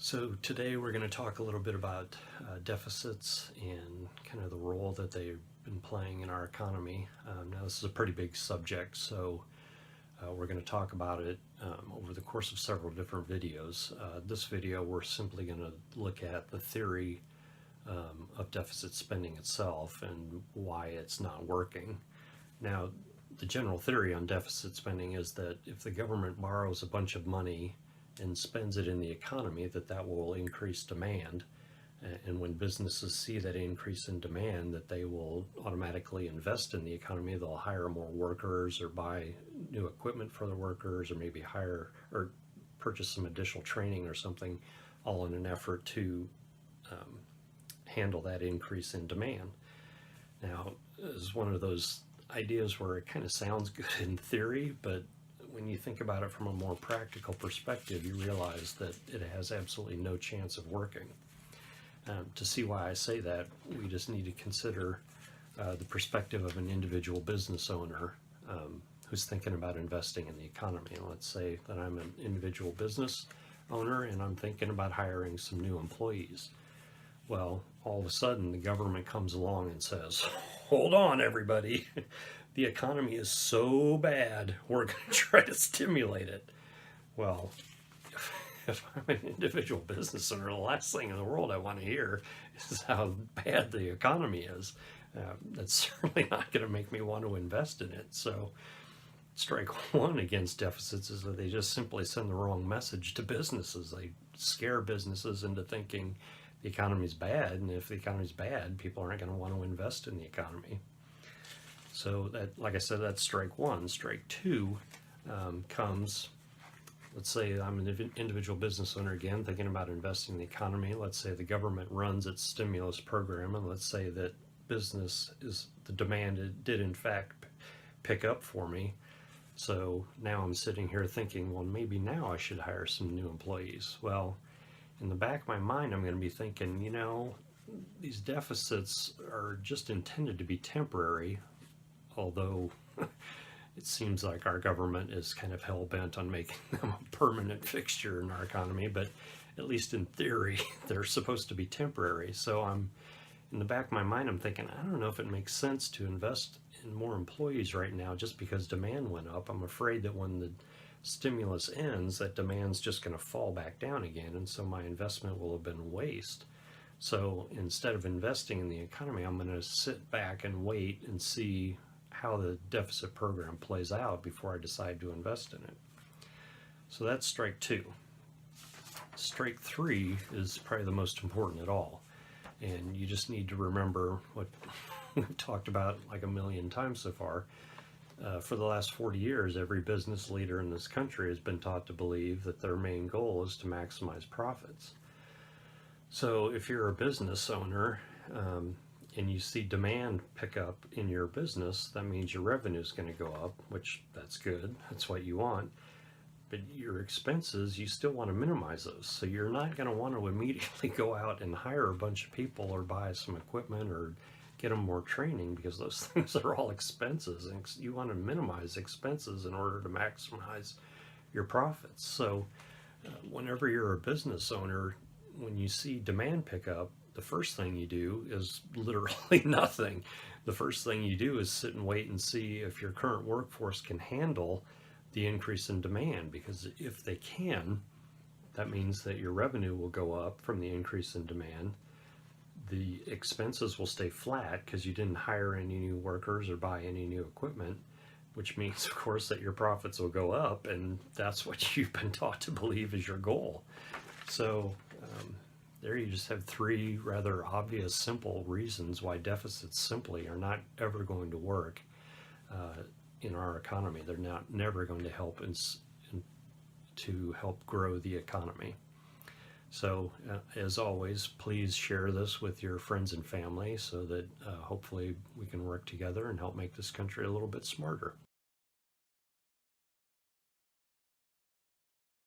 So today we're going to talk a little bit about deficits and kind of the role that they've been playing in our economy. Now this is a pretty big subject, so we're going to talk about it over the course of several different videos. This video we're simply going to look at the theory of deficit spending itself and why it's not working. Now the general theory on deficit spending is that if the government borrows a bunch of money and spends it in the economy, that will increase demand, and when businesses see that increase in demand, that they will automatically invest in the economy. They'll hire more workers or buy new equipment for the workers, or maybe hire or purchase some additional training or something, all in an effort to handle that increase in demand. Now, this is one of those ideas where it kind of sounds good in theory, but when you think about it from a more practical perspective, you realize that it has absolutely no chance of working. To see why I say that, we just need to consider the perspective of an individual business owner who's thinking about investing in the economy. And let's say that I'm an individual business owner and I'm thinking about hiring some new employees. Well, all of a sudden the government comes along and says, hold on everybody, the economy is so bad, we're going to try to stimulate it. Well, if I'm an individual business owner, the last thing in the world I want to hear is how bad the economy is. That's certainly not going to make me want to invest in it. So strike one against deficits is that they just simply send the wrong message to businesses. They scare businesses into thinking the economy's bad, and if the economy's bad, people aren't going to want to invest in the economy. So that, like I said, that's strike one. Strike two comes, let's say I'm an individual business owner again, thinking about investing in the economy. Let's say the government runs its stimulus program, and let's say that the demand did in fact pick up for me. So now I'm sitting here thinking, well, maybe now I should hire some new employees. Well, in the back of my mind, I'm going to be thinking, these deficits are just intended to be temporary, although it seems like our government is kind of hell-bent on making them a permanent fixture in our economy, but at least in theory, they're supposed to be temporary. So in the back of my mind, I'm thinking, I don't know if it makes sense to invest in more employees right now just because demand went up. I'm afraid that when the stimulus ends, that demand's just going to fall back down again, and so my investment will have been waste. So instead of investing in the economy, I'm going to sit back and wait and see how the deficit program plays out before I decide to invest in it. So that's strike two. Strike three is probably the most important at all, and you just need to remember what we've talked about like a million times so far. For the last 40 years, every business leader in this country has been taught to believe that their main goal is to maximize profits. So if you're a business owner and you see demand pick up in your business, that means your revenue is going to go up, which that's good. That's what you want. But your expenses, you still want to minimize those. So you're not going to want to immediately go out and hire a bunch of people or buy some equipment or get them more training, because those things are all expenses, and you want to minimize expenses in order to maximize your profits. So whenever you're a business owner, when you see demand pick up, the first thing you do is literally nothing. The first thing you do is sit and wait and see if your current workforce can handle the increase in demand, because if they can, that means that your revenue will go up from the increase in demand. The expenses will stay flat because you didn't hire any new workers or buy any new equipment, which means, of course, that your profits will go up, and that's what you've been taught to believe is your goal. So there you just have three rather obvious, simple reasons why deficits simply are not ever going to work in our economy. They're never going to help to help grow the economy. So as always, please share this with your friends and family so that hopefully we can work together and help make this country a little bit smarter.